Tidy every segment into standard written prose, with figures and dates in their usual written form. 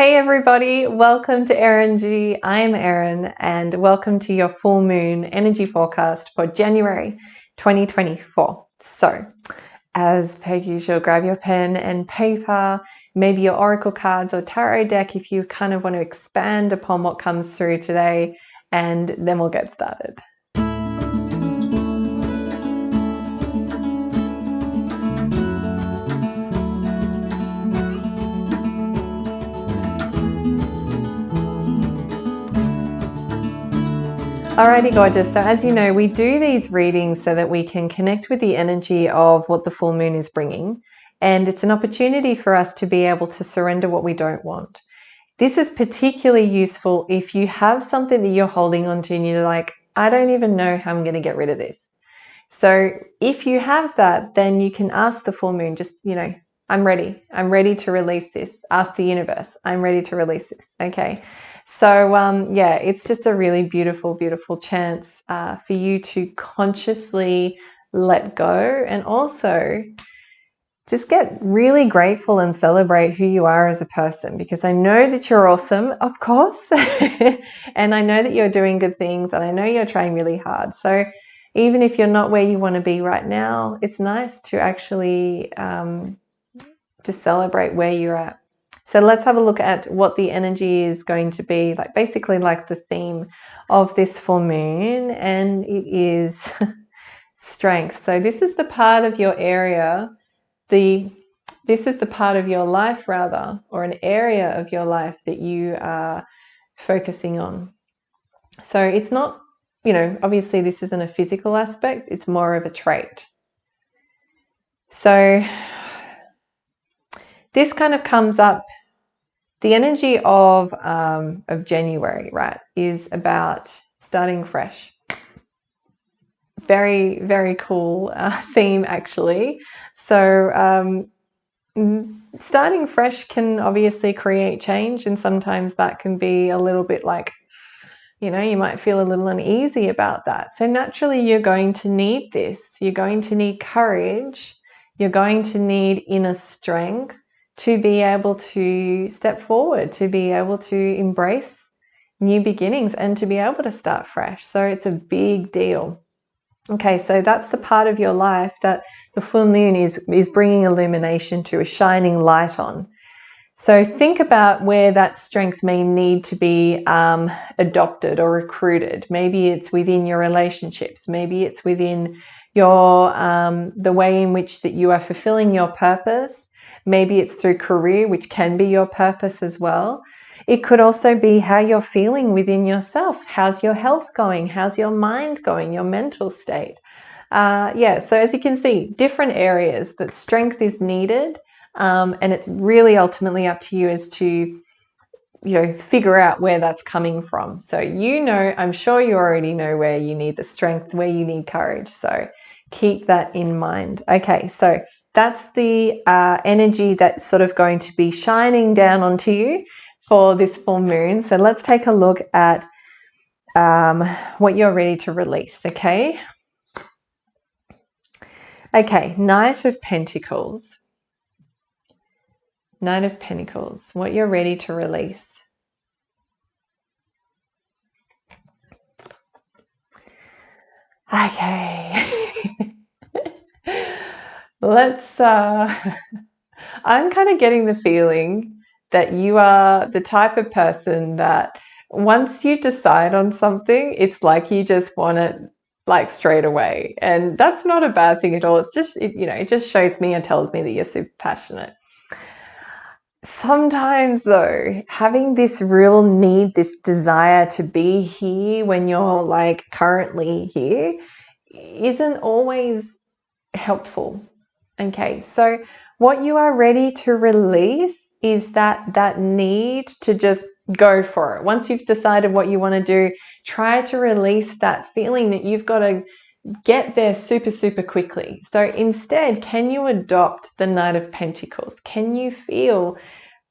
Hey everybody, welcome to Eringy. I'm Erin and welcome to your full moon energy forecast for January 2024. So, as per usual, grab your pen and paper, maybe your oracle cards or tarot deck if you kind of want to expand upon what comes through today, and then we'll get started. Alrighty, gorgeous. So as you know, we do these readings so that we can connect with the energy of what the full moon is bringing. And it's an opportunity for us to be able to surrender what we don't want. This is particularly useful if you have something that you're holding on to and you're like, I don't even know how I'm going to get rid of this. So if you have that, then you can ask the full moon, just, I'm ready. I'm ready to release this. Ask the universe, I'm ready to release this. Okay. So, yeah, it's just a really beautiful, beautiful chance for you to consciously let go and also just get really grateful and celebrate who you are as a person, because I know that you're awesome, of course, and I know that you're doing good things and I know you're trying really hard. So even if you're not where you want to be right now, it's nice to actually just celebrate where you're at. So let's have a look at what the energy is going to be like, basically like the theme of this full moon, and it is strength. So this is the part of your area, this is the part of your life rather, or an area of your life that you are focusing on. So it's not, obviously this isn't a physical aspect, it's more of a trait. So this kind of comes up. The energy of January, right, is about starting fresh. Very, very cool theme, actually. So starting fresh can obviously create change, and sometimes that can be a little bit like, you might feel a little uneasy about that. So naturally, you're going to need this. You're going to need courage. You're going to need inner strength to be able to step forward, to be able to embrace new beginnings and to be able to start fresh. So it's a big deal. Okay, so that's the part of your life that the full moon is bringing illumination to, is shining light on. So think about where that strength may need to be adopted or recruited. Maybe it's within your relationships. Maybe it's within your the way in which that you are fulfilling your purpose. Maybe it's through career, which can be your purpose as well. It could also be how you're feeling within yourself. How's your health going? How's your mind going? Your mental state? Yeah, so as you can see, different areas that strength is needed. And it's really ultimately up to you as to, figure out where that's coming from. So, I'm sure you already know where you need the strength, where you need courage. So keep that in mind. Okay, so that's the energy that's sort of going to be shining down onto you for this full moon. So let's take a look at what you're ready to release, okay? Okay, Knight of Pentacles. Knight of Pentacles, what you're ready to release. Okay. Let's, I'm kind of getting the feeling that you are the type of person that once you decide on something, it's like you just want it like straight away. And that's not a bad thing at all. It's just, it just shows me and tells me that you're super passionate. Sometimes though, having this real need, this desire to be here when you're like currently here isn't always helpful. Okay, so what you are ready to release is that need to just go for it. Once you've decided what you want to do, try to release that feeling that you've got to get there super, super quickly. So instead, can you adopt the Knight of Pentacles? Can you feel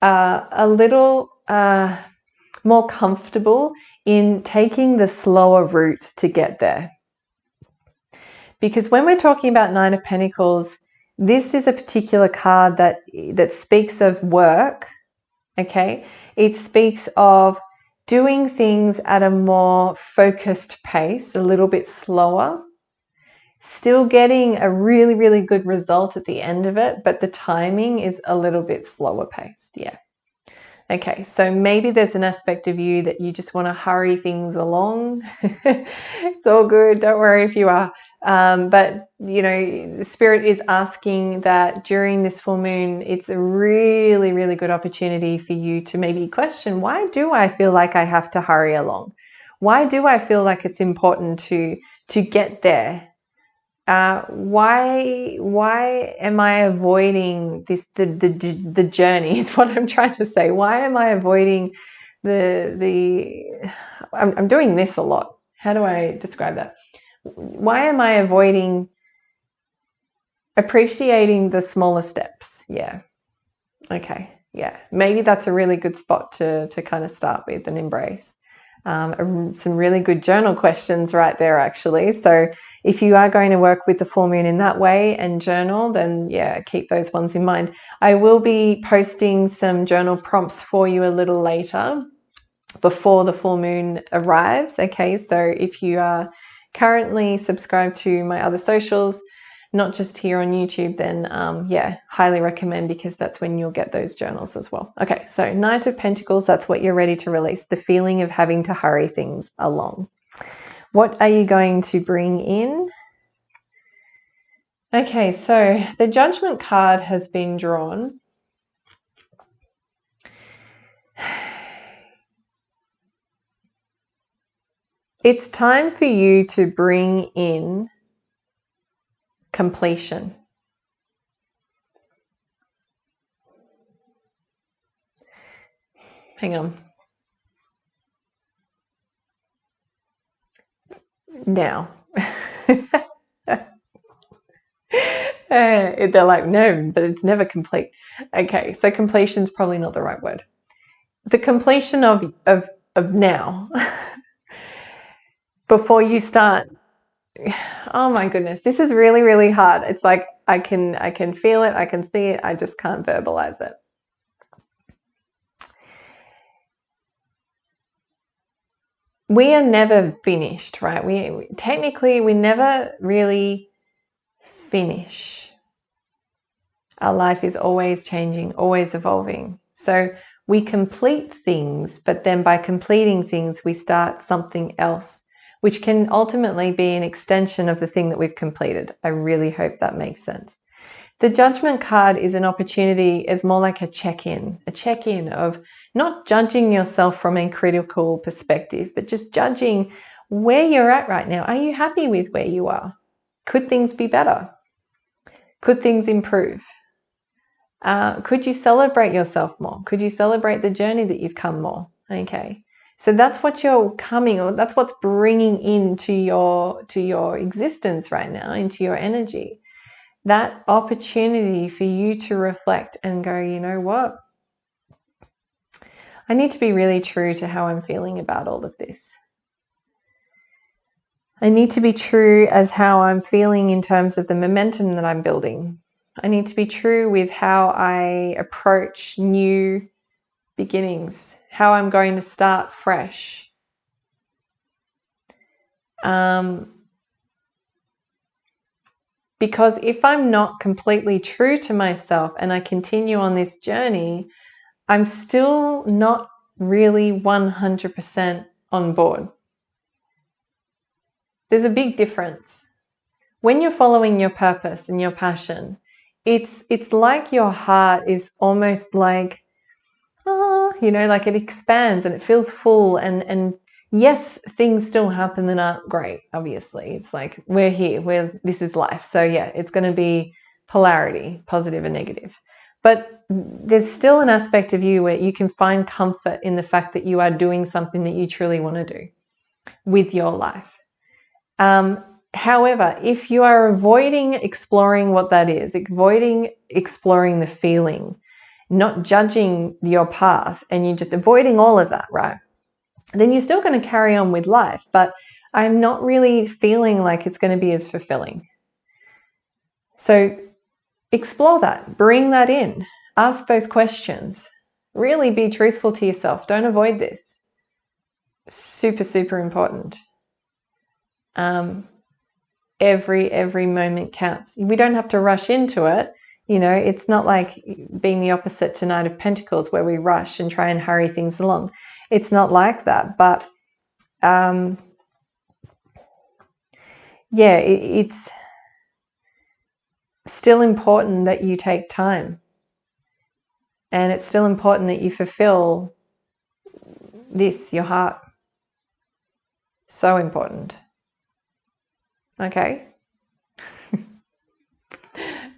a little more comfortable in taking the slower route to get there? Because when we're talking about Nine of Pentacles, this is a particular card that speaks of work, okay? It speaks of doing things at a more focused pace, a little bit slower, still getting a really, really good result at the end of it, but the timing is a little bit slower paced. Yeah. Okay, so maybe there's an aspect of you that you just want to hurry things along. It's all good. Don't worry if you are. But, you know, the Spirit is asking that during this full moon, it's a really, really good opportunity for you to maybe question, why do I feel like I have to hurry along? Why do I feel like it's important to get there? Why am I avoiding the journey is what I'm trying to say. Why am I avoiding I'm doing this a lot. How do I describe that? Why am I avoiding appreciating the smaller steps? Yeah. Okay. Yeah. Maybe that's a really good spot to kind of start with and embrace. Some really good journal questions right there, actually. So if you are going to work with the full moon in that way and journal, then yeah, keep those ones in mind. I will be posting some journal prompts for you a little later before the full moon arrives. Okay, so if you are currently subscribed to my other socials, not just here on YouTube, then yeah, highly recommend, because that's when you'll get those journals as well. Okay, so Knight of Pentacles, that's what you're ready to release, the feeling of having to hurry things along. What are you going to bring in? Okay, so the Judgment card has been drawn. It's time for you to bring in completion. Hang on. Now. They're like, no, but it's never complete. Okay, so completion is probably not the right word. The completion of now. Before you start. Oh my goodness, this is really, really hard. It's like I can feel it, I can see it, I just can't verbalize it. We are never finished, right? We technically never really finish. Our life is always changing, always evolving. So we complete things, but then by completing things, we start something else, which can ultimately be an extension of the thing that we've completed. I really hope that makes sense. The Judgment card is an opportunity, is more like a check-in of not judging yourself from a critical perspective, but just judging where you're at right now. Are you happy with where you are? Could things be better? Could things improve? Could you celebrate yourself more? Could you celebrate the journey that you've come more? Okay. So that's what you're coming, or that's what's bringing into your existence right now, into your energy. That opportunity for you to reflect and go, you know what? I need to be really true to how I'm feeling about all of this. I need to be true as how I'm feeling in terms of the momentum that I'm building. I need to be true with how I approach new beginnings, how I'm going to start fresh. Because if I'm not completely true to myself and I continue on this journey, I'm still not really 100% on board. There's a big difference. When you're following your purpose and your passion, it's like your heart is almost like, like it expands and it feels full, and yes, things still happen that aren't great, obviously. It's like we're here, this is life. So yeah, it's going to be polarity, positive and negative. But there's still an aspect of you where you can find comfort in the fact that you are doing something that you truly want to do with your life. However, if you are avoiding exploring what that is, avoiding exploring the feeling, not judging your path, and you're just avoiding all of that, right? Then you're still going to carry on with life, but I'm not really feeling like it's going to be as fulfilling. So explore that, bring that in, ask those questions. Really be truthful to yourself. Don't avoid this. Super, super important. Every moment counts. We don't have to rush into it. You know, it's not like being the opposite to Knight of Pentacles where we rush and try and hurry things along. It's not like that. But yeah, it's still important that you take time. And it's still important that you fulfill this, your heart. So important. Okay.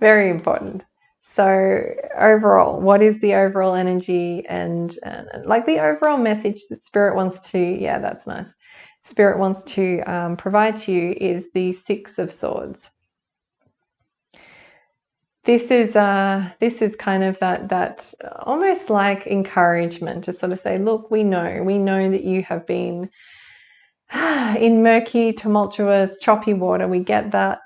Very important. So overall, what is the overall energy and like the overall message that Spirit wants to, yeah, that's nice. Spirit wants to provide to you is the Six of Swords. This is kind of that almost like encouragement to sort of say, look, we know that you have been in murky, tumultuous, choppy water. We get that.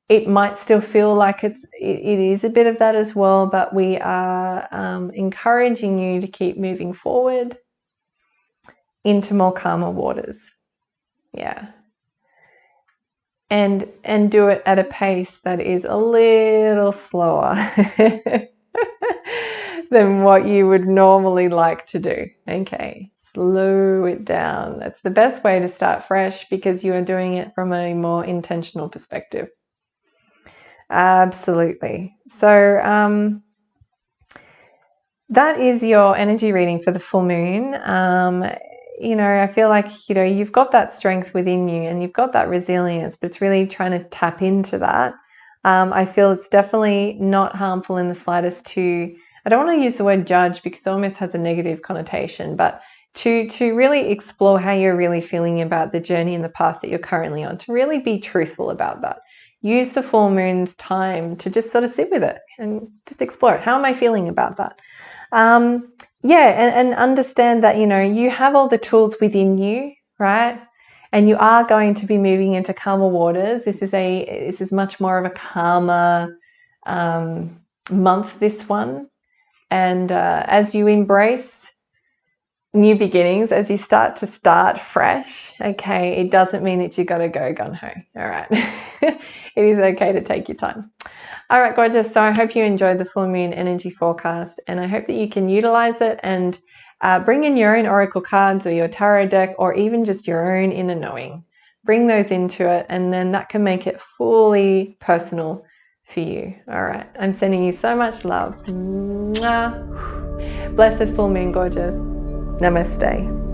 It might still feel like it is a bit of that as well, but we are encouraging you to keep moving forward into more calmer waters. Yeah. And do it at a pace that is a little slower than what you would normally like to do. Okay, slow it down. That's the best way to start fresh because you are doing it from a more intentional perspective. Absolutely. So that is your energy reading for the full moon. You know, I feel like, you know, you've got that strength within you and you've got that resilience, but it's really trying to tap into that. I feel it's definitely not harmful in the slightest to, I don't want to use the word judge because it almost has a negative connotation, but to really explore how you're really feeling about the journey and the path that you're currently on, to really be truthful about that. Use the full moon's time to just sort of sit with it and just explore it. How am I feeling about that? Yeah, and understand that, you know, you have all the tools within you, right? And you are going to be moving into calmer waters. This is much more of a calmer month, this one. And as you embrace new beginnings, as you start fresh, okay, it doesn't mean that you got to go gung-ho, all right? It is okay to take your time. All right, gorgeous. So I hope you enjoyed the full moon energy forecast, and I hope that you can utilize it and bring in your own oracle cards or your tarot deck or even just your own inner knowing. Bring those into it, and then that can make it fully personal for you. All right, I'm sending you so much love. Mwah. Blessed full moon, gorgeous. Namaste.